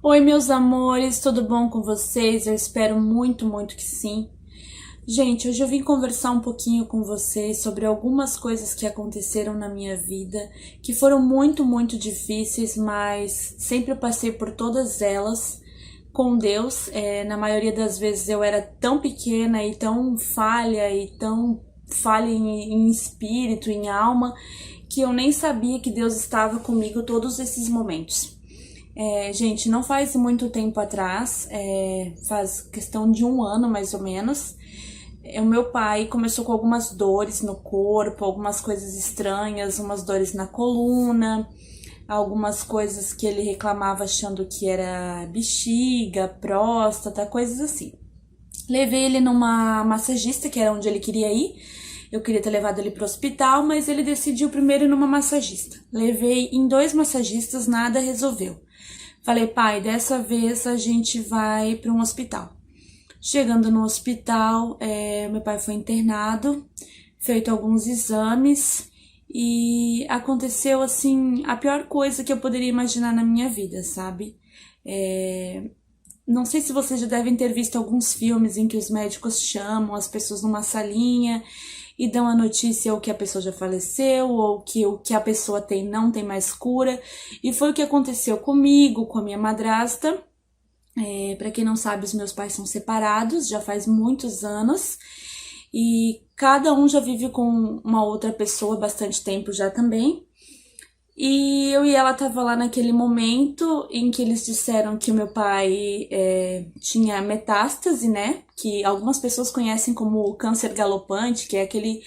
Oi, meus amores, tudo bom com vocês? Eu espero muito, muito que sim. Gente, hoje eu vim conversar um pouquinho com vocês sobre algumas coisas que aconteceram na minha vida, que foram muito, muito difíceis, mas sempre eu passei por todas elas com Deus. Na maioria das vezes eu era tão pequena e tão falha em espírito, em alma, que eu nem sabia que Deus estava comigo todos esses momentos. Gente, não faz muito tempo atrás, faz questão de um ano mais ou menos, o meu pai começou com algumas dores no corpo, algumas coisas estranhas, umas dores na coluna, algumas coisas que ele reclamava achando que era bexiga, próstata, coisas assim. Levei ele numa massagista, que era onde ele queria ir. Eu queria ter levado ele para o hospital, mas ele decidiu primeiro ir numa massagista. Levei em 2 massagistas, nada resolveu. Falei, pai, dessa vez a gente vai para um hospital. Chegando no hospital, meu pai foi internado, feito alguns exames e aconteceu, assim, a pior coisa que eu poderia imaginar na minha vida, sabe? Não sei se vocês já devem ter visto alguns filmes em que os médicos chamam as pessoas numa salinha e dão a notícia ou que a pessoa já faleceu ou que o que a pessoa tem não tem mais cura. E foi o que aconteceu comigo, com a minha madrasta. Para quem não sabe, os meus pais são separados, já faz muitos anos. E cada um já vive com uma outra pessoa há bastante tempo já também. E eu e ela tava lá naquele momento em que eles disseram que o meu pai tinha metástase, né? Que algumas pessoas conhecem como câncer galopante, que é aquele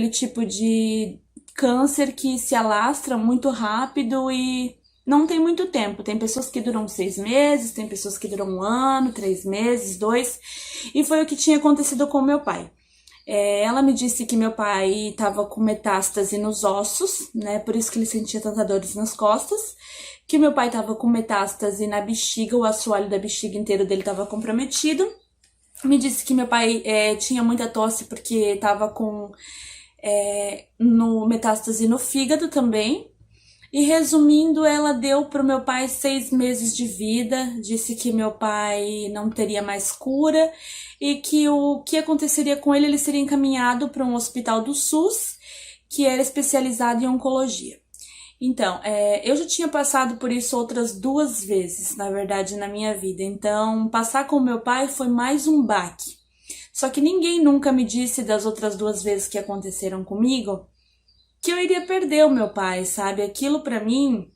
tipo de câncer que se alastra muito rápido e não tem muito tempo. Tem pessoas que duram 6 meses, tem pessoas que duram 1 ano, 3 meses, 2. E foi o que tinha acontecido com o meu pai. Ela me disse que meu pai estava com metástase nos ossos, né? Por isso que ele sentia tanta dores nas costas. Que meu pai estava com metástase na bexiga, o assoalho da bexiga inteiro dele estava comprometido. Me disse que meu pai tinha muita tosse porque estava com no metástase no fígado também. E resumindo, ela deu para o meu pai 6 meses de vida, disse que meu pai não teria mais cura e que o que aconteceria com ele, ele seria encaminhado para um hospital do SUS, que era especializado em oncologia. Então, eu já tinha passado por isso outras 2 vezes, na verdade, na minha vida. Então, passar com meu pai foi mais um baque. Só que ninguém nunca me disse das outras 2 vezes que aconteceram comigo que eu iria perder o meu pai, sabe? Aquilo pra mim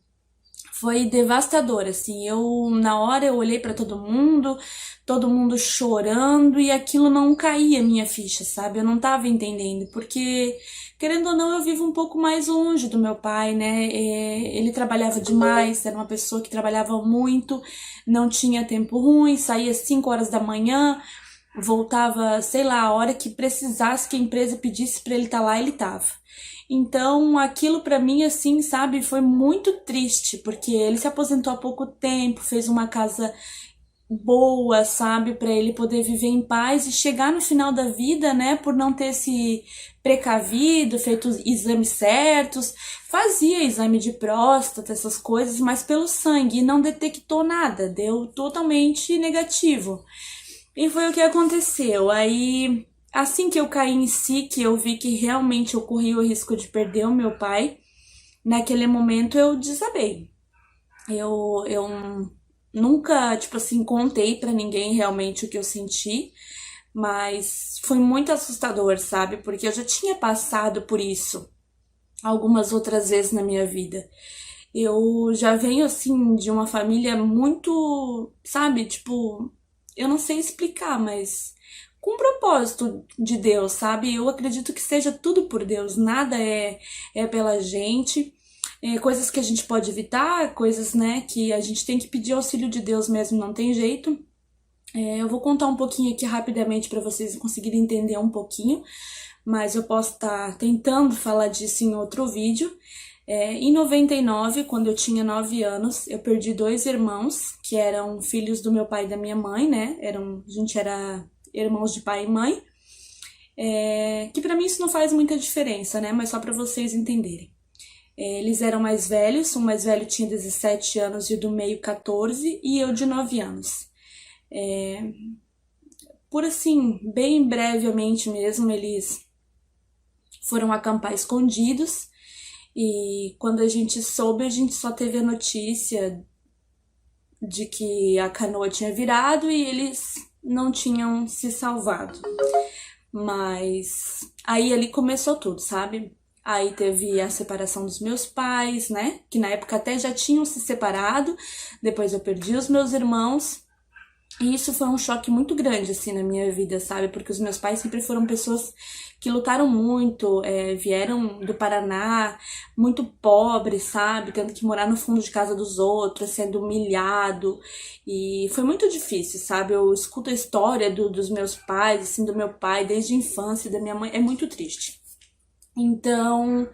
foi devastador, assim. Na hora eu olhei pra todo mundo chorando e aquilo não caía minha ficha, sabe? Eu não tava entendendo, porque querendo ou não, eu vivo um pouco mais longe do meu pai, né? Ele trabalhava demais, era uma pessoa que trabalhava muito, não tinha tempo ruim, saía 5 horas da manhã, voltava, sei lá, a hora que precisasse que a empresa pedisse pra ele estar lá, ele tava. Então, aquilo pra mim, assim, sabe, foi muito triste, porque ele se aposentou há pouco tempo, fez uma casa boa, sabe, pra ele poder viver em paz e chegar no final da vida, né, por não ter se precavido, feito os exames certos, fazia exame de próstata, essas coisas, mas pelo sangue e não detectou nada, deu totalmente negativo. E foi o que aconteceu. Aí, assim que eu caí em si, que eu vi que realmente eu corria o risco de perder o meu pai, naquele momento eu desabei. Eu nunca, tipo assim, contei pra ninguém realmente o que eu senti, mas foi muito assustador, sabe? Porque eu já tinha passado por isso algumas outras vezes na minha vida. Eu já venho, assim, de uma família muito, sabe, tipo, eu não sei explicar, mas com propósito de Deus, sabe? Eu acredito que seja tudo por Deus, nada é pela gente. Coisas que a gente pode evitar, coisas, né, que a gente tem que pedir auxílio de Deus mesmo, não tem jeito. Eu vou contar um pouquinho aqui rapidamente para vocês conseguirem entender um pouquinho, mas eu posso estar tentando falar disso em outro vídeo. Em 99, quando eu tinha 9 anos, eu perdi 2 irmãos, que eram filhos do meu pai e da minha mãe, né? A gente era irmãos de pai e mãe. Que pra mim isso não faz muita diferença, né? Mas só pra vocês entenderem. Eles eram mais velhos, o mais velho tinha 17 anos e o do meio 14, e eu de 9 anos. Por assim, bem brevemente mesmo, eles foram acampar escondidos, e quando a gente soube, a gente só teve a notícia de que a canoa tinha virado e eles não tinham se salvado. Mas aí ali começou tudo, sabe? Aí teve a separação dos meus pais, né? Que na época até já tinham se separado. Depois eu perdi os meus irmãos. E isso foi um choque muito grande, assim, na minha vida, sabe? Porque os meus pais sempre foram pessoas que lutaram muito, vieram do Paraná, muito pobres, sabe? Tendo que morar no fundo de casa dos outros, sendo humilhado. E foi muito difícil, sabe? Eu escuto a história dos meus pais, assim, do meu pai, desde a infância, da minha mãe, é muito triste. Então,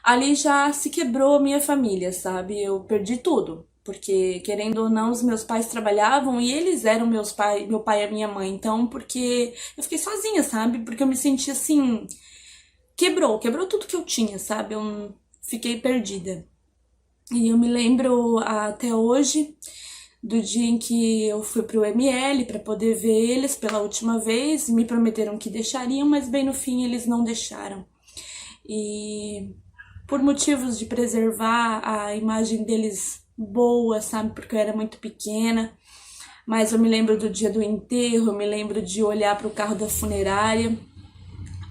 ali já se quebrou a minha família, sabe? Eu perdi tudo. Porque, querendo ou não, os meus pais trabalhavam e eles eram meu pai e a minha mãe. Então, porque eu fiquei sozinha, sabe? Porque eu me senti assim, quebrou tudo que eu tinha, sabe? Eu fiquei perdida. E eu me lembro até hoje do dia em que eu fui pro ML para poder ver eles pela última vez. Me prometeram que deixariam, mas bem no fim eles não deixaram. E por motivos de preservar a imagem deles boa, sabe? Porque eu era muito pequena. Mas eu me lembro do dia do enterro, eu me lembro de olhar para o carro da funerária,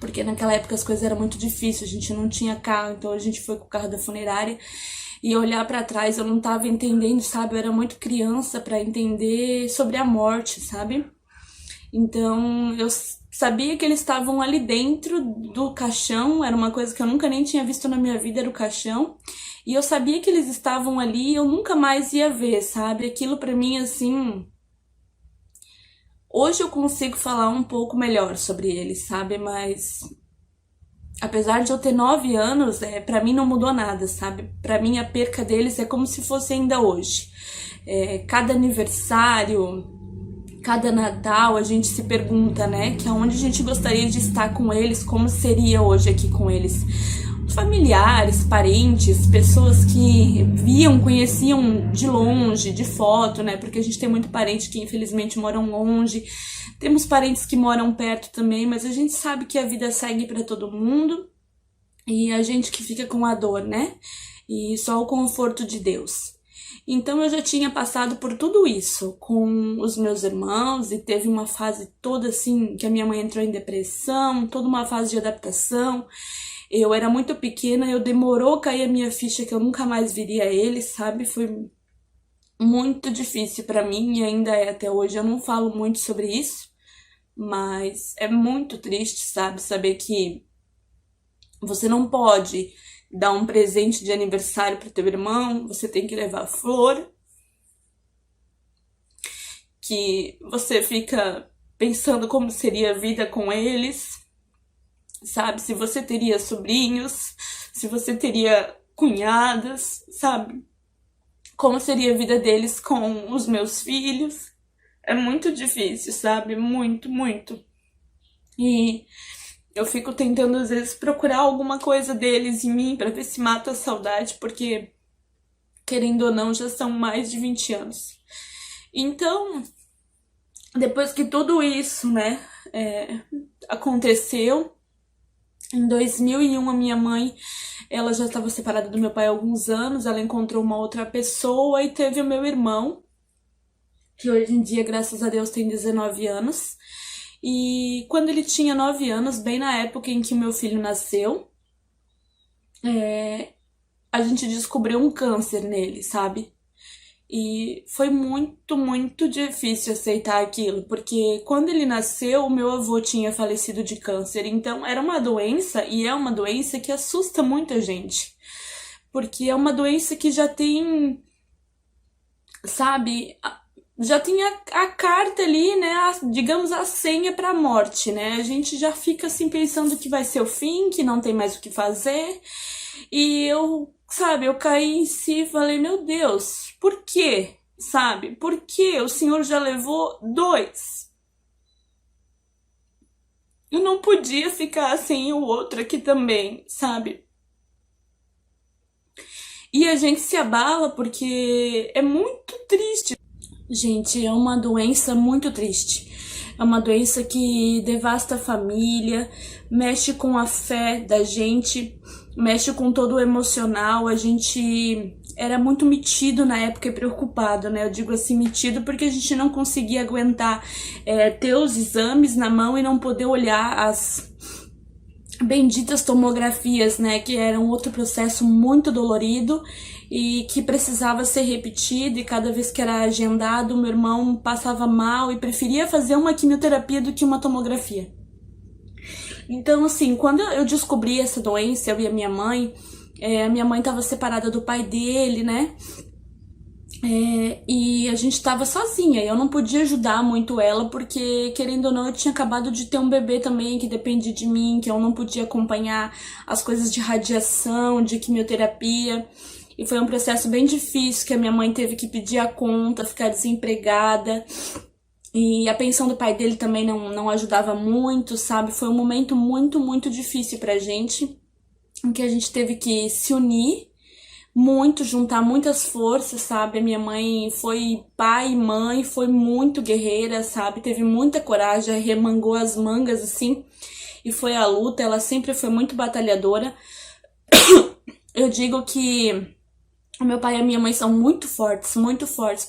porque naquela época as coisas eram muito difíceis, a gente não tinha carro, então a gente foi com o carro da funerária. E olhar para trás, eu não tava entendendo, sabe? Eu era muito criança para entender sobre a morte, sabe? Então, eu sabia que eles estavam ali dentro do caixão, era uma coisa que eu nunca nem tinha visto na minha vida, era o caixão. E eu sabia que eles estavam ali e eu nunca mais ia ver, sabe? Aquilo pra mim, assim... Hoje eu consigo falar um pouco melhor sobre eles, sabe? Mas... apesar de eu ter 9 anos, pra mim não mudou nada, sabe? Pra mim a perca deles é como se fosse ainda hoje. Cada aniversário, cada Natal, a gente se pergunta, né? Que aonde a gente gostaria de estar com eles, como seria hoje aqui com eles. Familiares, parentes, pessoas que viam, conheciam de longe, de foto, né? Porque a gente tem muito parente que infelizmente moram longe. Temos parentes que moram perto também, mas a gente sabe que a vida segue para todo mundo e a gente que fica com a dor, né? E só o conforto de Deus. Então eu já tinha passado por tudo isso com os meus irmãos e teve uma fase toda assim que a minha mãe entrou em depressão, toda uma fase de adaptação. Eu era muito pequena, eu demorou a cair a minha ficha que eu nunca mais viria ele, sabe? Foi muito difícil pra mim e ainda é até hoje. Eu não falo muito sobre isso, mas é muito triste, sabe? Saber que você não pode dar um presente de aniversário pro teu irmão, você tem que levar flor, que você fica pensando como seria a vida com eles, sabe? Se você teria sobrinhos, se você teria cunhadas, sabe? Como seria a vida deles com os meus filhos. É muito difícil, sabe? Muito, muito. E eu fico tentando, às vezes, procurar alguma coisa deles em mim pra ver se mata a saudade, porque, querendo ou não, já são mais de 20 anos. Então, depois que tudo isso, né, aconteceu, em 2001 a minha mãe, ela já estava separada do meu pai há alguns anos, ela encontrou uma outra pessoa e teve o meu irmão, que hoje em dia, graças a Deus, tem 19 anos. E quando ele tinha 9 anos, bem na época em que o meu filho nasceu, a gente descobriu um câncer nele, sabe? E foi muito, muito difícil aceitar aquilo, porque quando ele nasceu, o meu avô tinha falecido de câncer. Então era uma doença, e é uma doença que assusta muita gente. Porque é uma doença que já tem, sabe, já tem a carta ali, né, digamos a senha pra morte, né? A gente já fica assim pensando que vai ser o fim, que não tem mais o que fazer. E eu, sabe, eu caí em si e falei, meu Deus, por quê? Sabe? Por que o Senhor já levou 2? Eu não podia ficar sem o outro aqui também, sabe? E a gente se abala porque é muito triste. Gente, é uma doença muito triste. É uma doença que devasta a família, mexe com a fé da gente, mexe com todo o emocional. A gente era muito metido na época e preocupado, né? Eu digo assim, metido porque a gente não conseguia aguentar ter os exames na mão e não poder olhar as benditas tomografias, né, que era um outro processo muito dolorido e que precisava ser repetido, e cada vez que era agendado, meu irmão passava mal e preferia fazer uma quimioterapia do que uma tomografia. Então, assim, quando eu descobri essa doença, eu e a minha mãe estava separada do pai dele, né, e a gente tava sozinha, eu não podia ajudar muito ela, porque, querendo ou não, eu tinha acabado de ter um bebê também que dependia de mim, que eu não podia acompanhar as coisas de radiação, de quimioterapia. E foi um processo bem difícil, que a minha mãe teve que pedir a conta, ficar desempregada. E a pensão do pai dele também não ajudava muito, sabe? Foi um momento muito, muito difícil pra gente, em que a gente teve que se unir muito, juntar muitas forças, sabe? A minha mãe foi pai e mãe, foi muito guerreira, sabe? Teve muita coragem, remangou as mangas, assim, e foi à luta. Ela sempre foi muito batalhadora. Eu digo que o meu pai e a minha mãe são muito fortes,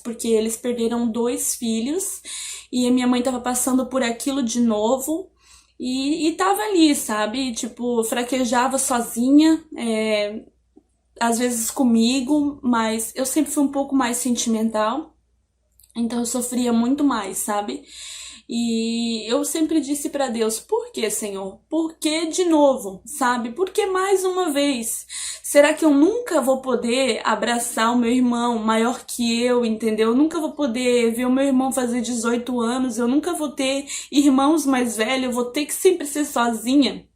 porque eles perderam 2 filhos e a minha mãe tava passando por aquilo de novo. E tava ali, sabe? Tipo, fraquejava sozinha, às vezes comigo, mas eu sempre fui um pouco mais sentimental, então eu sofria muito mais, sabe? E eu sempre disse pra Deus: por que, Senhor? Por que de novo, sabe? Por que mais uma vez? Será que eu nunca vou poder abraçar o meu irmão maior que eu, entendeu? Eu nunca vou poder ver o meu irmão fazer 18 anos, eu nunca vou ter irmãos mais velhos, eu vou ter que sempre ser sozinha.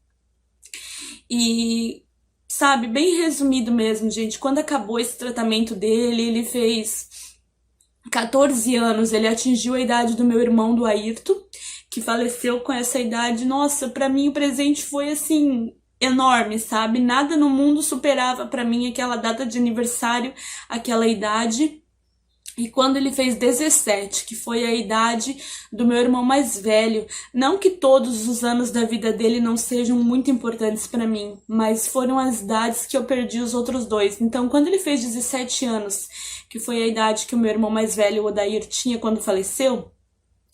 E sabe, bem resumido mesmo, gente. Quando acabou esse tratamento dele, ele fez 14 anos, ele atingiu a idade do meu irmão, do Ayrton, que faleceu com essa idade. Nossa, pra mim o presente foi assim enorme, sabe? Nada no mundo superava pra mim aquela data de aniversário, aquela idade. E quando ele fez 17, que foi a idade do meu irmão mais velho, não que todos os anos da vida dele não sejam muito importantes pra mim, mas foram as idades que eu perdi os outros dois. Então, quando ele fez 17 anos, que foi a idade que o meu irmão mais velho, o Odair, tinha quando faleceu,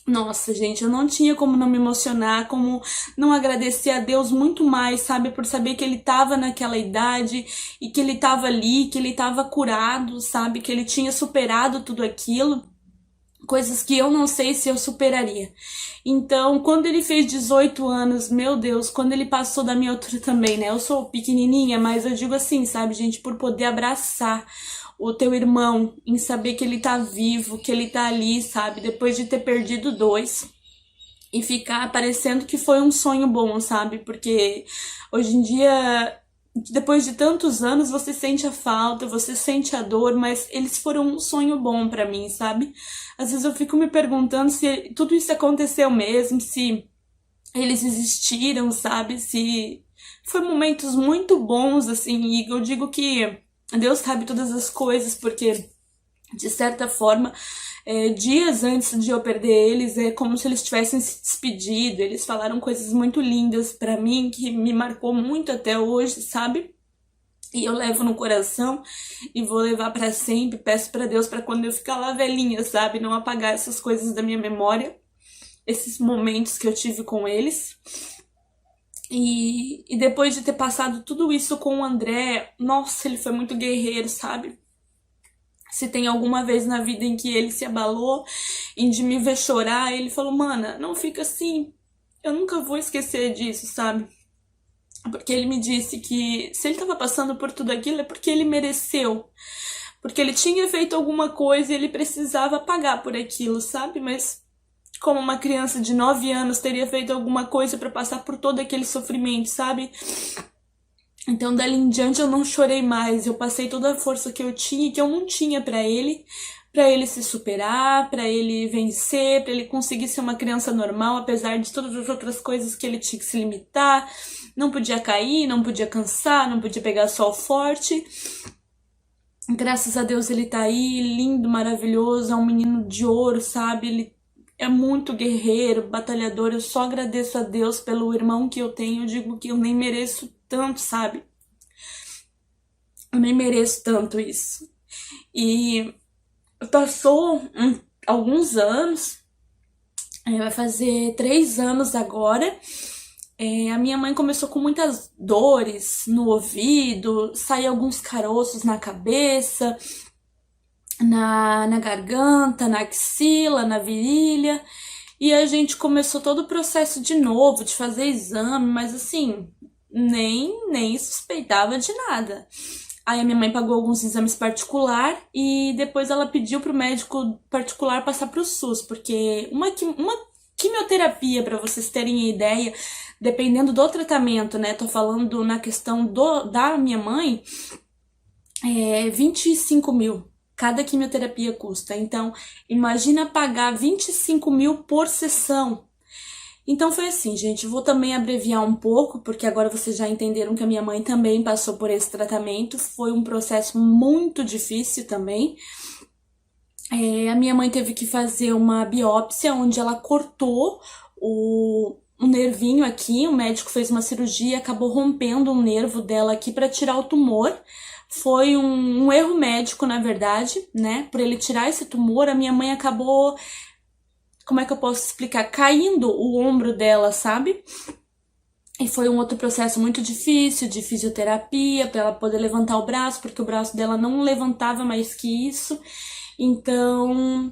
nossa, gente, eu não tinha como não me emocionar, como não agradecer a Deus muito mais, sabe? Por saber que ele tava naquela idade e que ele tava ali, que ele tava curado, sabe? Que ele tinha superado tudo aquilo, coisas que eu não sei se eu superaria. Então, quando ele fez 18 anos, meu Deus, quando ele passou da minha altura também, né? Eu sou pequenininha, mas eu digo assim, sabe, gente, por poder abraçar o teu irmão, em saber que ele tá vivo, que ele tá ali, sabe, depois de ter perdido 2, e ficar parecendo que foi um sonho bom, sabe, porque hoje em dia, depois de tantos anos, você sente a falta, você sente a dor, mas eles foram um sonho bom pra mim, sabe? Às vezes eu fico me perguntando se tudo isso aconteceu mesmo, se eles existiram, sabe, se foi momentos muito bons, assim, e eu digo que Deus sabe todas as coisas, porque, de certa forma, dias antes de eu perder eles, é como se eles tivessem se despedido. Eles falaram coisas muito lindas pra mim, que me marcou muito até hoje, sabe? E eu levo no coração e vou levar pra sempre. Peço pra Deus pra quando eu ficar lá velhinha, sabe? Não apagar essas coisas da minha memória, esses momentos que eu tive com eles. E depois de ter passado tudo isso com o André, nossa, ele foi muito guerreiro, sabe? Se tem alguma vez na vida em que ele se abalou, em de me ver chorar, ele falou: mana, não fica assim, eu nunca vou esquecer disso, sabe? Porque ele me disse que se ele tava passando por tudo aquilo é porque ele mereceu. Porque ele tinha feito alguma coisa e ele precisava pagar por aquilo, sabe? Mas como uma criança de 9 anos teria feito alguma coisa pra passar por todo aquele sofrimento, sabe? Então, dali em diante, eu não chorei mais. Eu passei toda a força que eu tinha e que eu não tinha pra ele se superar, pra ele vencer, pra ele conseguir ser uma criança normal, apesar de todas as outras coisas que ele tinha que se limitar. Não podia cair, não podia cansar, não podia pegar sol forte. Graças a Deus ele tá aí, lindo, maravilhoso, é um menino de ouro, sabe? Ele é muito guerreiro, batalhador. Eu só agradeço a Deus pelo irmão que eu tenho. Eu digo que eu nem mereço tanto, sabe? Eu nem mereço tanto isso. E passou alguns anos, vai fazer 3 anos agora. A minha mãe começou com muitas dores no ouvido, saía alguns caroços na cabeça, na garganta, na axila, na virilha. E a gente começou todo o processo de novo, de fazer exame, mas assim, nem suspeitava de nada. Aí a minha mãe pagou alguns exames particular e depois ela pediu pro médico particular passar pro SUS, porque uma quimioterapia, para vocês terem ideia, dependendo do tratamento, né? Tô falando na questão da minha mãe, 25 mil. Cada quimioterapia custa. Então, imagina pagar 25 mil por sessão. Então foi assim, gente. Vou também abreviar um pouco, porque agora vocês já entenderam que a minha mãe também passou por esse tratamento. Foi um processo muito difícil também. A minha mãe teve que fazer uma biópsia, onde ela cortou o nervinho aqui. O médico fez uma cirurgia, acabou rompendo um nervo dela aqui para tirar o tumor. Foi um erro médico, na verdade, né? Por ele tirar esse tumor, a minha mãe acabou, como é que eu posso explicar? Caindo o ombro dela, sabe? E foi um outro processo muito difícil, de fisioterapia, para ela poder levantar o braço, porque o braço dela não levantava mais que isso. Então,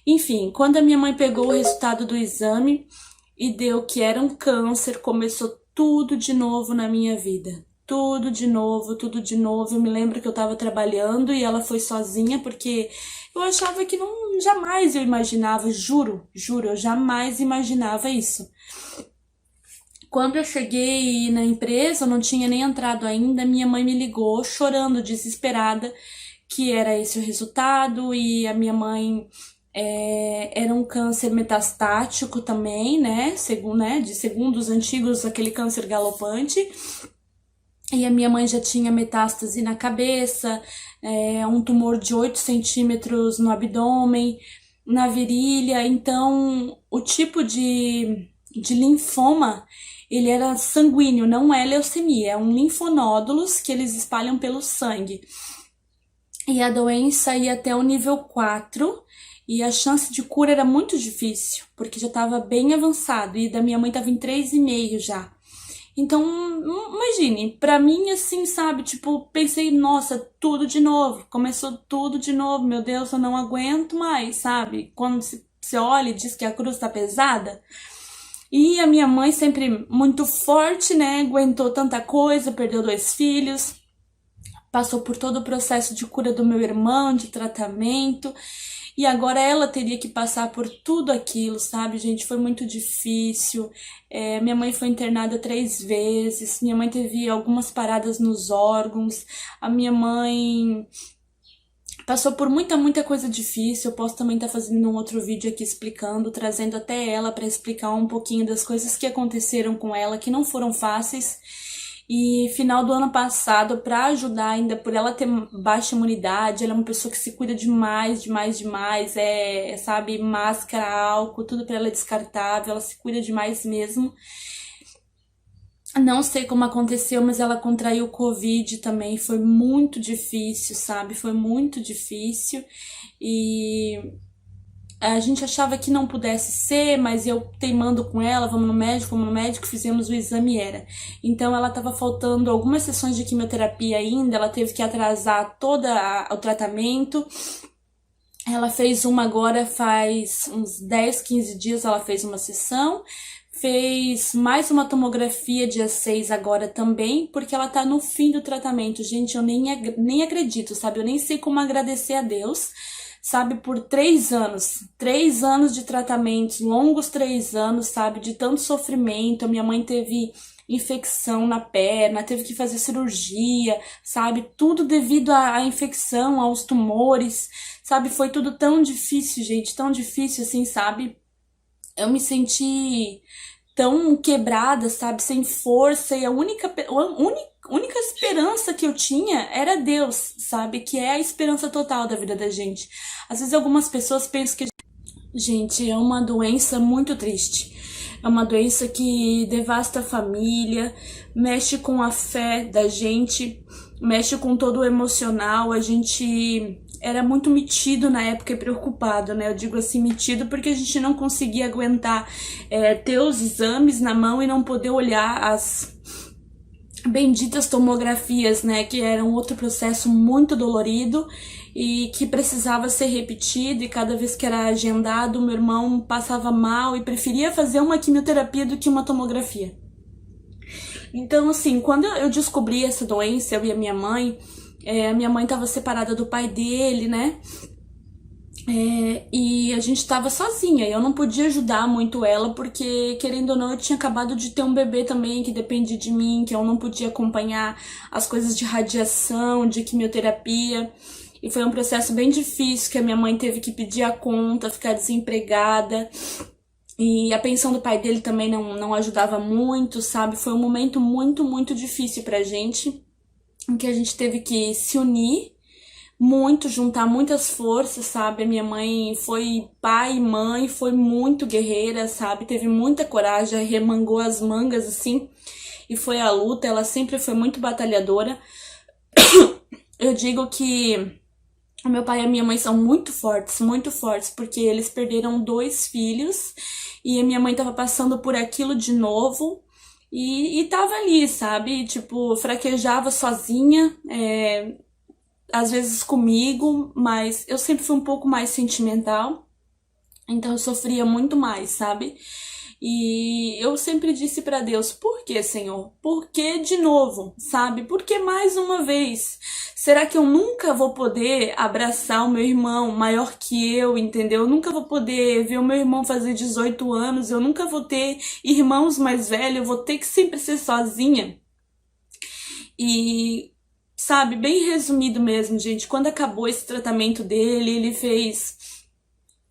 enfim, quando a minha mãe pegou o resultado do exame e deu que era um câncer, começou tudo de novo na minha vida. Tudo de novo, tudo de novo. Eu me lembro que eu tava trabalhando e ela foi sozinha, porque eu achava que não, jamais eu imaginava, juro, eu jamais imaginava isso. Quando eu cheguei na empresa, eu não tinha nem entrado ainda, minha mãe me ligou chorando, desesperada, que era esse o resultado. E a minha mãe era um câncer metastático também, né? Segundo os antigos, aquele câncer galopante. E a minha mãe já tinha metástase na cabeça, um tumor de 8 centímetros no abdômen, na virilha. Então, o tipo de linfoma, ele era sanguíneo, não é leucemia, é um linfonódulos que eles espalham pelo sangue. E a doença ia até o nível 4 e a chance de cura era muito difícil, porque já estava bem avançado e da minha mãe estava em 3,5 já. Então, imagine, pra mim assim, sabe, tipo, pensei, nossa, tudo de novo, começou tudo de novo, meu Deus, eu não aguento mais, sabe? Quando você olha e diz que a cruz tá pesada. E a minha mãe sempre muito forte, né, aguentou tanta coisa, perdeu 2 filhos, passou por todo o processo de cura do meu irmão, de tratamento. E agora ela teria que passar por tudo aquilo, sabe, gente? Foi muito difícil. Minha mãe foi internada 3 vezes. Minha mãe teve algumas paradas nos órgãos. A minha mãe passou por muita coisa difícil. Eu posso também estar fazendo um outro vídeo aqui explicando, trazendo até ela para explicar um pouquinho das coisas que aconteceram com ela, que não foram fáceis. E final do ano passado, para ajudar ainda, por ela ter baixa imunidade, ela é uma pessoa que se cuida demais, sabe, máscara, álcool, tudo para ela é descartável, ela se cuida demais mesmo. Não sei como aconteceu, mas ela contraiu Covid também, foi muito difícil, sabe, foi muito difícil. E a gente achava que não pudesse ser, mas eu teimando com ela, vamos no médico, fizemos o exame e era. Então ela estava faltando algumas sessões de quimioterapia ainda, ela teve que atrasar todo o tratamento. Ela fez uma agora, faz uns 10, 15 dias ela fez uma sessão. Fez mais uma tomografia dia 6 agora também, porque ela tá no fim do tratamento. Gente, eu nem acredito, sabe? Eu nem sei como agradecer a Deus, sabe, por 3 anos. 3 anos de tratamento, longos 3 anos, sabe, de tanto sofrimento. A minha mãe teve infecção na perna, teve que fazer cirurgia, sabe, tudo devido à infecção, aos tumores, sabe, foi tudo tão difícil, gente, tão difícil assim, sabe. Eu me senti tão quebrada, sabe, sem força, e a única esperança que eu tinha era Deus, sabe, que é a esperança total da vida da gente. Às vezes algumas pessoas pensam que, gente, é uma doença muito triste. É uma doença que devasta a família, mexe com a fé da gente, mexe com todo o emocional. A gente era muito metido na época e preocupado, né? Eu digo assim, metido porque a gente não conseguia aguentar ter os exames na mão e não poder olhar as benditas tomografias, né? Que era um outro processo muito dolorido e que precisava ser repetido, e cada vez que era agendado, meu irmão passava mal e preferia fazer uma quimioterapia do que uma tomografia. Então, assim, quando eu descobri essa doença, eu e a minha mãe estava separada do pai dele, né? E a gente estava sozinha, eu não podia ajudar muito ela, porque, querendo ou não, eu tinha acabado de ter um bebê também que dependia de mim, que eu não podia acompanhar as coisas de radiação, de quimioterapia. E foi um processo bem difícil, que a minha mãe teve que pedir a conta, ficar desempregada. E a pensão do pai dele também não ajudava muito, sabe? Foi um momento muito, muito difícil pra gente, em que a gente teve que se unir muito, juntar muitas forças, sabe? A minha mãe foi pai e mãe, foi muito guerreira, sabe? Teve muita coragem, remangou as mangas, assim, e foi à luta. Ela sempre foi muito batalhadora. Eu digo que o meu pai e a minha mãe são muito fortes, porque eles perderam 2 filhos e a minha mãe tava passando por aquilo de novo e tava ali, sabe? Tipo, fraquejava sozinha, às vezes comigo, mas eu sempre fui um pouco mais sentimental, então eu sofria muito mais, sabe? E eu sempre disse pra Deus, por que, Senhor? Por que de novo, sabe? Por que mais uma vez? Será que eu nunca vou poder abraçar o meu irmão maior que eu, entendeu? Eu nunca vou poder ver o meu irmão fazer 18 anos, eu nunca vou ter irmãos mais velhos, eu vou ter que sempre ser sozinha. E, sabe, bem resumido mesmo, gente, quando acabou esse tratamento dele, ele fez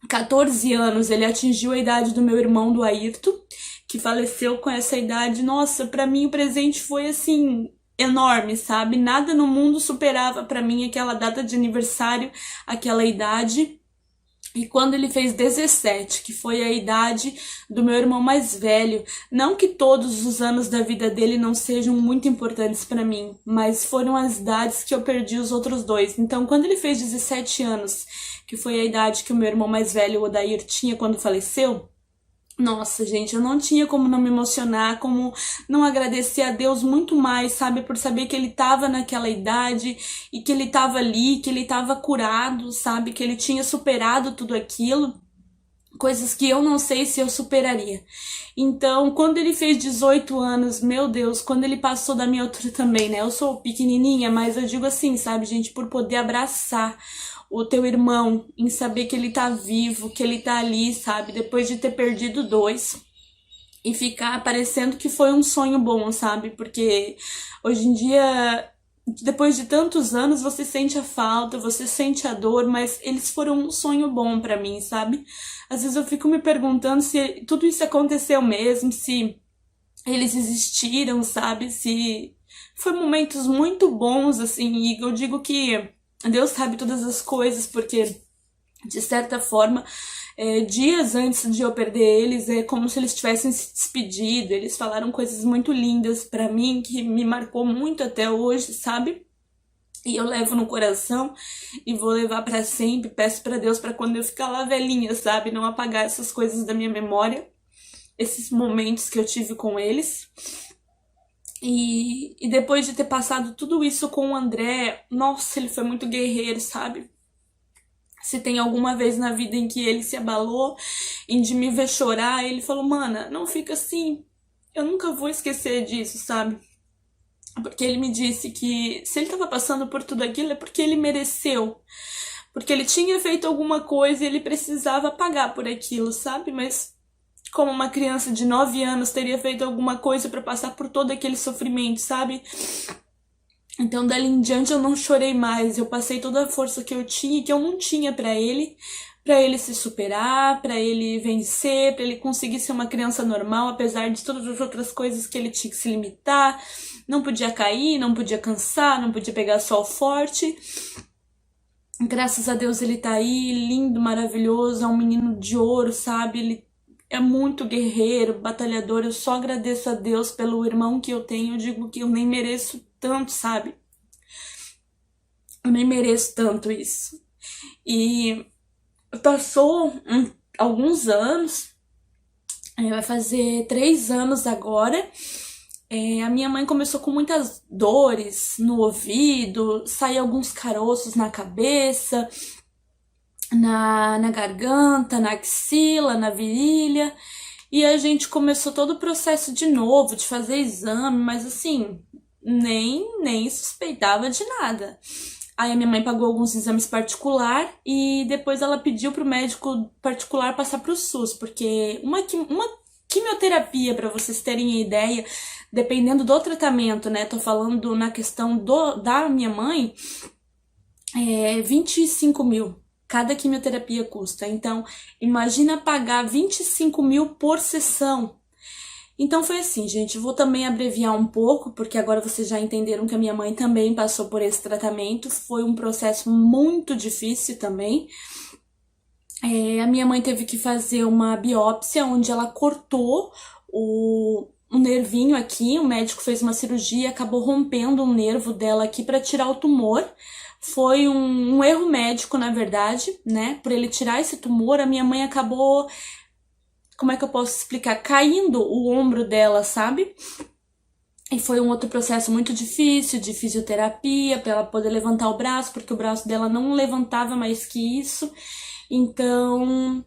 14 anos, ele atingiu a idade do meu irmão, do Ayrton, que faleceu com essa idade. Nossa, pra mim o presente foi assim enorme, sabe? Nada no mundo superava pra mim aquela data de aniversário, aquela idade. E quando ele fez 17, que foi a idade do meu irmão mais velho, não que todos os anos da vida dele não sejam muito importantes pra mim, mas foram as idades que eu perdi os outros 2. Então, quando ele fez 17 anos, que foi a idade que o meu irmão mais velho, o Odair, tinha quando faleceu, nossa, gente, eu não tinha como não me emocionar, como não agradecer a Deus muito mais, sabe? Por saber que ele tava naquela idade e que ele tava ali, que ele tava curado, sabe? Que ele tinha superado tudo aquilo, coisas que eu não sei se eu superaria. Então, quando ele fez 18 anos, meu Deus, quando ele passou da minha altura também, né? Eu sou pequenininha, mas eu digo assim, sabe, gente, por poder abraçar o teu irmão, em saber que ele tá vivo, que ele tá ali, sabe? Depois de ter perdido 2 e ficar parecendo que foi um sonho bom, sabe? Porque hoje em dia, depois de tantos anos, você sente a falta, você sente a dor, mas eles foram um sonho bom pra mim, sabe? Às vezes eu fico me perguntando se tudo isso aconteceu mesmo, se eles existiram, sabe? Se foi momentos muito bons, assim, e eu digo que Deus sabe todas as coisas, porque, de certa forma, dias antes de eu perder eles, é como se eles tivessem se despedido. Eles falaram coisas muito lindas pra mim, que me marcou muito até hoje, sabe? E eu levo no coração e vou levar pra sempre. Peço pra Deus pra quando eu ficar lá velhinha, sabe? Não apagar essas coisas da minha memória, esses momentos que eu tive com eles. E depois de ter passado tudo isso com o André, nossa, ele foi muito guerreiro, sabe? Se tem alguma vez na vida em que ele se abalou, em de me ver chorar, ele falou, mana, não fica assim, eu nunca vou esquecer disso, sabe? Porque ele me disse que se ele tava passando por tudo aquilo é porque ele mereceu. Porque ele tinha feito alguma coisa e ele precisava pagar por aquilo, sabe? Mas como uma criança de 9 anos teria feito alguma coisa pra passar por todo aquele sofrimento, sabe? Então, dali em diante, eu não chorei mais. Eu passei toda a força que eu tinha e que eu não tinha pra ele, para ele se superar, para ele vencer, para ele conseguir ser uma criança normal, apesar de todas as outras coisas que ele tinha que se limitar. Não podia cair, não podia cansar, não podia pegar sol forte. Graças a Deus ele tá aí, lindo, maravilhoso, é um menino de ouro, sabe? Ele é muito guerreiro, batalhador. Eu só agradeço a Deus pelo irmão que eu tenho. Eu digo que eu nem mereço tanto, sabe? Eu nem mereço tanto isso. E passou alguns anos, vai fazer 3 anos agora. A minha mãe começou com muitas dores no ouvido, saíam alguns caroços na cabeça, na garganta, na axila, na virilha. E a gente começou todo o processo de novo, de fazer exame, mas assim, nem suspeitava de nada. Aí a minha mãe pagou alguns exames particular e depois ela pediu pro médico particular passar pro SUS, porque uma quimioterapia, para vocês terem ideia, dependendo do tratamento, né? Tô falando na questão da minha mãe, 25 mil. Cada quimioterapia custa. Então, imagina pagar 25 mil por sessão. Então foi assim, gente. Vou também abreviar um pouco, porque agora vocês já entenderam que a minha mãe também passou por esse tratamento. Foi um processo muito difícil também. A minha mãe teve que fazer uma biópsia, onde ela cortou o nervinho aqui. O médico fez uma cirurgia, acabou rompendo um nervo dela aqui para tirar o tumor. Foi um erro médico, na verdade, né? Por ele tirar esse tumor, a minha mãe acabou, como é que eu posso explicar? Caindo o ombro dela, sabe? E foi um outro processo muito difícil, de fisioterapia, para ela poder levantar o braço, porque o braço dela não levantava mais que isso. Então,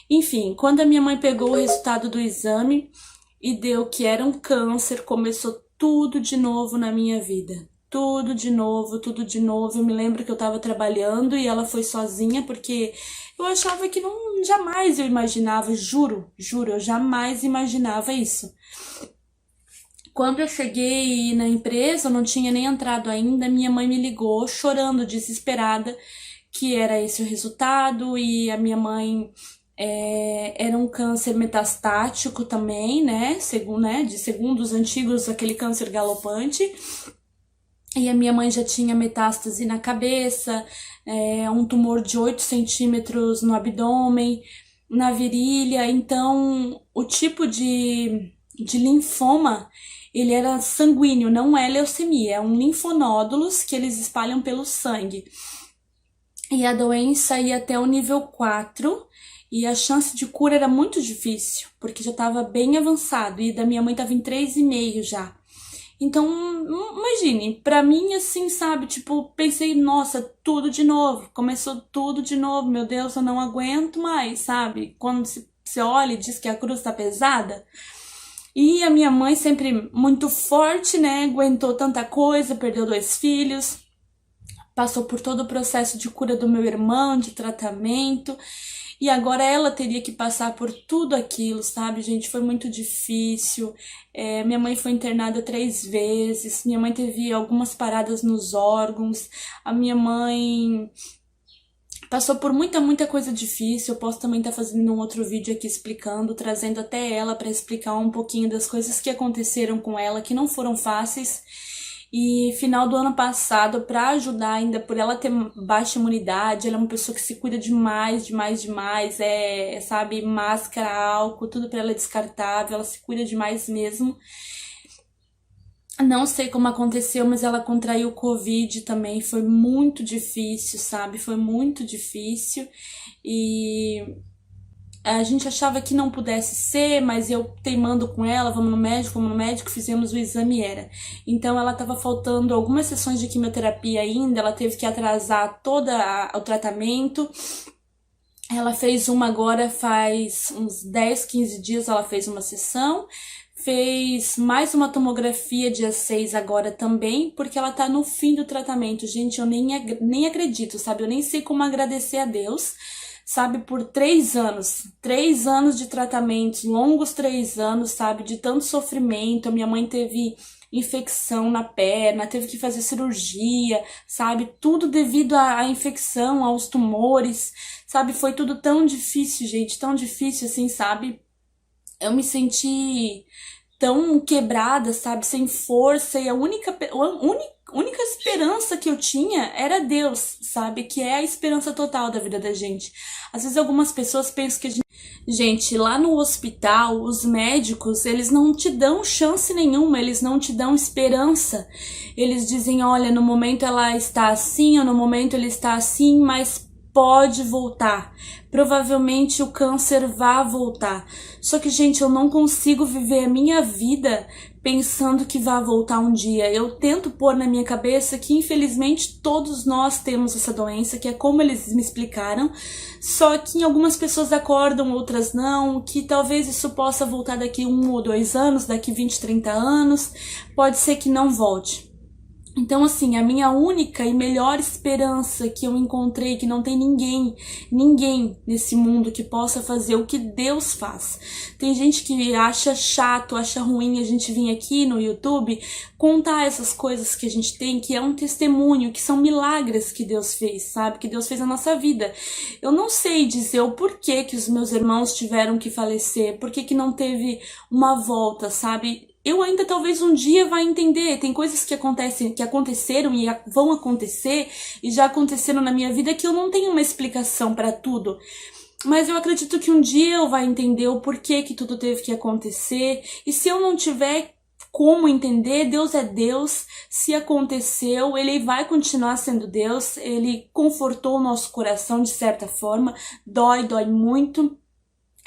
enfim, quando a minha mãe pegou o resultado do exame e deu que era um câncer, começou tudo de novo na minha vida. Tudo de novo, tudo de novo. Eu me lembro que eu tava trabalhando e ela foi sozinha, porque eu achava que jamais eu imaginava, juro, eu jamais imaginava isso. Quando eu cheguei na empresa, eu não tinha nem entrado ainda, minha mãe me ligou chorando, desesperada, que era esse o resultado. E a minha mãe era um câncer metastático também, né? Segundo os antigos, aquele câncer galopante. E a minha mãe já tinha metástase na cabeça, um tumor de 8 centímetros no abdômen, na virilha. Então, o tipo de linfoma, ele era sanguíneo, não é leucemia, é um linfonódulos que eles espalham pelo sangue. E a doença ia até o nível 4, e a chance de cura era muito difícil, porque já estava bem avançado, e da minha mãe estava em 3,5 já. Então, imagine, pra mim, assim, sabe, tipo, pensei, nossa, tudo de novo, começou tudo de novo, meu Deus, eu não aguento mais, sabe? Quando você olha e diz que a cruz tá pesada. E a minha mãe sempre muito forte, né, aguentou tanta coisa, perdeu 2 filhos, passou por todo o processo de cura do meu irmão, de tratamento. E agora ela teria que passar por tudo aquilo, sabe, gente? Foi muito difícil. Minha mãe foi internada 3 vezes. Minha mãe teve algumas paradas nos órgãos. A minha mãe passou por muita coisa difícil. Eu posso também estar fazendo um outro vídeo aqui explicando, trazendo até ela para explicar um pouquinho das coisas que aconteceram com ela, que não foram fáceis. E final do ano passado, para ajudar ainda, por ela ter baixa imunidade, ela é uma pessoa que se cuida demais, sabe, máscara, álcool, tudo para ela é descartável, ela se cuida demais mesmo. Não sei como aconteceu, mas ela contraiu Covid também, foi muito difícil, sabe, foi muito difícil. E a gente achava que não pudesse ser, mas eu teimando com ela, vamos no médico, fizemos o exame e era. Então ela estava faltando algumas sessões de quimioterapia ainda, ela teve que atrasar todo o tratamento. Ela fez uma agora, faz uns 10, 15 dias ela fez uma sessão. Fez mais uma tomografia dia 6 agora também, porque ela tá no fim do tratamento. Gente, eu nem acredito, sabe? Eu nem sei como agradecer a Deus, sabe, por 3 anos. 3 anos de tratamentos, longos 3 anos, sabe, de tanto sofrimento. A minha mãe teve infecção na perna, teve que fazer cirurgia, sabe? Tudo devido à infecção, aos tumores, sabe? Foi tudo tão difícil, gente, tão difícil assim, sabe? Eu me senti tão quebrada, sabe? Sem força, e a única esperança que eu tinha era Deus, sabe? Que é a esperança total da vida da gente. Às vezes algumas pessoas pensam que a gente... Gente, lá no hospital, os médicos, eles não te dão chance nenhuma, eles não te dão esperança. Eles dizem, olha, no momento ela está assim, ou no momento ele está assim, mas pode voltar. Provavelmente o câncer vai voltar. Só que, gente, eu não consigo viver a minha vida pensando que vai voltar um dia. Eu tento pôr na minha cabeça que, infelizmente, todos nós temos essa doença, que é como eles me explicaram. Só que algumas pessoas acordam, outras não, que talvez isso possa voltar daqui 1 ou 2 anos, daqui 20, 30 anos. Pode ser que não volte. Então, assim, a minha única e melhor esperança que eu encontrei, que não tem ninguém nesse mundo que possa fazer o que Deus faz. Tem gente que acha chato, acha ruim a gente vir aqui no YouTube contar essas coisas que a gente tem, que é um testemunho, que são milagres que Deus fez, sabe? Que Deus fez na nossa vida. Eu não sei dizer o porquê que os meus irmãos tiveram que falecer, porquê que não teve uma volta, sabe? Eu ainda talvez um dia vá entender. Tem coisas que aconteceram e vão acontecer e já aconteceram na minha vida que eu não tenho uma explicação para tudo. Mas eu acredito que um dia eu vou entender o porquê que tudo teve que acontecer. E se eu não tiver como entender, Deus é Deus. Se aconteceu, Ele vai continuar sendo Deus. Ele confortou o nosso coração de certa forma. Dói muito.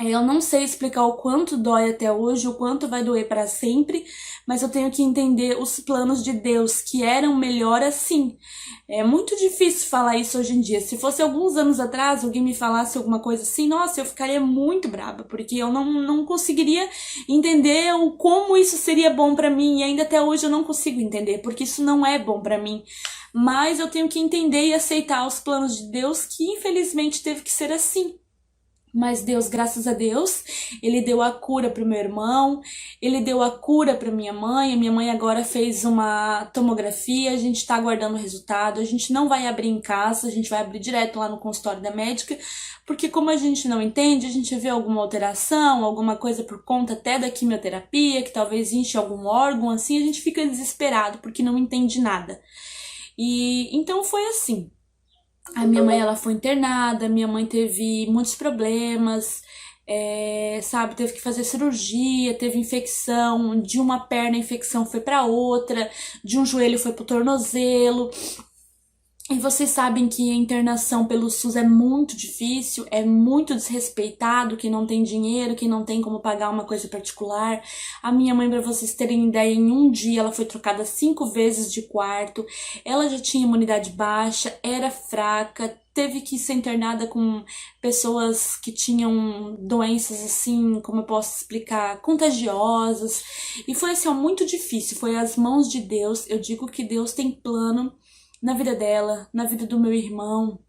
Eu não sei explicar o quanto dói até hoje, o quanto vai doer para sempre, mas eu tenho que entender os planos de Deus, que eram melhor assim. É muito difícil falar isso hoje em dia. Se fosse alguns anos atrás, alguém me falasse alguma coisa assim, nossa, eu ficaria muito brava, porque eu não conseguiria entender como isso seria bom para mim, e ainda até hoje eu não consigo entender, porque isso não é bom para mim. Mas eu tenho que entender e aceitar os planos de Deus, que infelizmente teve que ser assim. Mas Deus, graças a Deus, Ele deu a cura para o meu irmão, Ele deu a cura para minha mãe. A minha mãe agora fez uma tomografia, a gente está aguardando o resultado. A gente não vai abrir em casa, a gente vai abrir direto lá no consultório da médica, porque como a gente não entende, a gente vê alguma alteração, alguma coisa por conta até da quimioterapia, que talvez inche algum órgão, assim, a gente fica desesperado porque não entende nada. E então foi assim. A minha mãe, ela foi internada, minha mãe teve muitos problemas, sabe, teve que fazer cirurgia, teve infecção, de uma perna a infecção foi para outra, de um joelho foi pro tornozelo. E vocês sabem que a internação pelo SUS é muito difícil, é muito desrespeitado, quem não tem dinheiro, quem não tem como pagar uma coisa particular. A minha mãe, para vocês terem ideia, em um dia ela foi trocada 5 vezes de quarto, ela já tinha imunidade baixa, era fraca, teve que ser internada com pessoas que tinham doenças assim, como eu posso explicar, contagiosas. E foi assim, ó, muito difícil, foi às mãos de Deus. Eu digo que Deus tem plano na vida dela, na vida do meu irmão.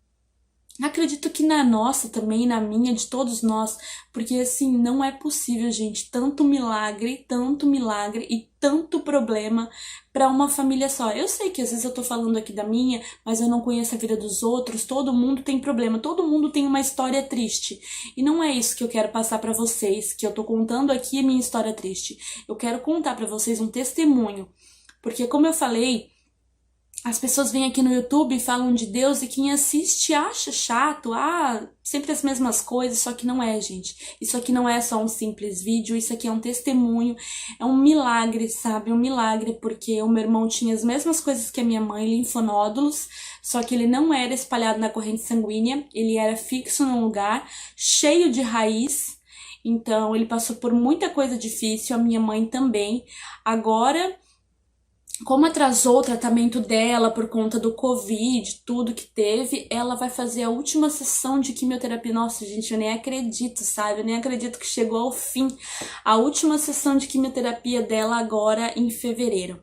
Acredito que na nossa também, na minha, de todos nós, porque assim, não é possível, gente, tanto milagre e tanto problema para uma família só. Eu sei que às vezes eu tô falando aqui da minha, mas eu não conheço a vida dos outros. Todo mundo tem problema, todo mundo tem uma história triste. E não é isso que eu quero passar para vocês, que eu tô contando aqui a minha história triste. Eu quero contar para vocês um testemunho, porque como eu falei, as pessoas vêm aqui no YouTube e falam de Deus e quem assiste acha chato, sempre as mesmas coisas, só que não é, gente. Isso aqui não é só um simples vídeo, isso aqui é um testemunho, é um milagre, sabe? Um milagre, porque o meu irmão tinha as mesmas coisas que a minha mãe, linfonódulos, só que ele não era espalhado na corrente sanguínea, ele era fixo num lugar, cheio de raiz. Então, ele passou por muita coisa difícil, a minha mãe também. Agora, como atrasou o tratamento dela por conta do Covid, tudo que teve, ela vai fazer a última sessão de quimioterapia. Nossa, gente, eu nem acredito, sabe? Eu nem acredito que chegou ao fim a última sessão de quimioterapia dela agora em fevereiro.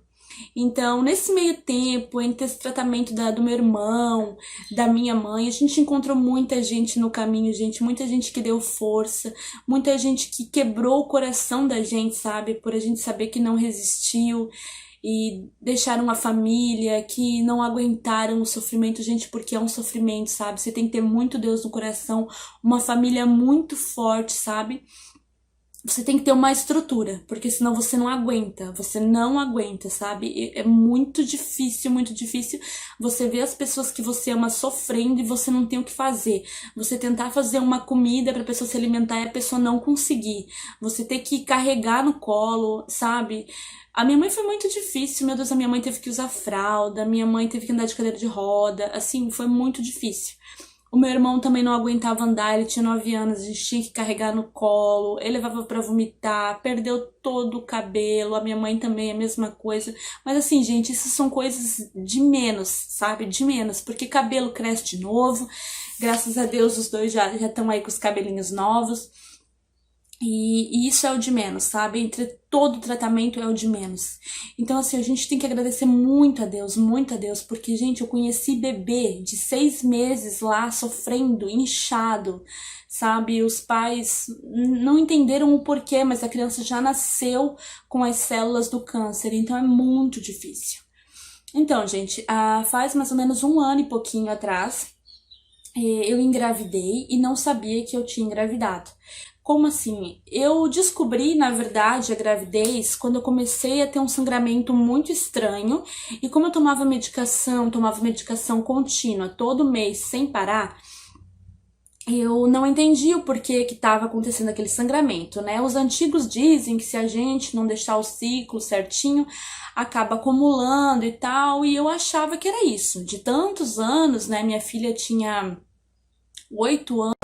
Então, nesse meio tempo, entre esse tratamento do meu irmão, da minha mãe, a gente encontrou muita gente no caminho, gente, muita gente que deu força, muita gente que quebrou o coração da gente, sabe? Por a gente saber que não resistiu. e deixaram a família, que não aguentaram o sofrimento, gente, porque é um sofrimento, sabe? Você tem que ter muito Deus no coração, uma família muito forte, sabe? Você tem que ter uma estrutura, porque senão você não aguenta, sabe? É muito difícil você ver as pessoas que você ama sofrendo e você não tem o que fazer. Você tentar fazer uma comida pra pessoa se alimentar e a pessoa não conseguir. Você ter que carregar no colo, sabe? A minha mãe foi muito difícil, meu Deus, a minha mãe teve que usar fralda, a minha mãe teve que andar de cadeira de roda, assim, foi muito difícil. O meu irmão também não aguentava andar, ele tinha 9 anos, a gente tinha que carregar no colo, ele levava pra vomitar, perdeu todo o cabelo, a minha mãe também, a mesma coisa. Mas assim, gente, isso são coisas de menos, sabe? De menos, porque cabelo cresce de novo, graças a Deus os dois já estão aí com os cabelinhos novos. E isso é o de menos, sabe? Entre todo o tratamento é o de menos. Então, assim, a gente tem que agradecer muito a Deus, porque, gente, eu conheci bebê de 6 meses lá sofrendo, inchado, sabe? Os pais não entenderam o porquê, mas a criança já nasceu com as células do câncer, então é muito difícil. Então, gente, faz mais ou menos 1 ano e pouquinho atrás, eu engravidei e não sabia que eu tinha engravidado. Como assim? Eu descobri, na verdade, a gravidez quando eu comecei a ter um sangramento muito estranho e como eu tomava medicação contínua todo mês sem parar, eu não entendi o porquê que estava acontecendo aquele sangramento, né? Os antigos dizem que se a gente não deixar o ciclo certinho, acaba acumulando e tal, e eu achava que era isso. De tantos anos, né? Minha filha tinha 8 anos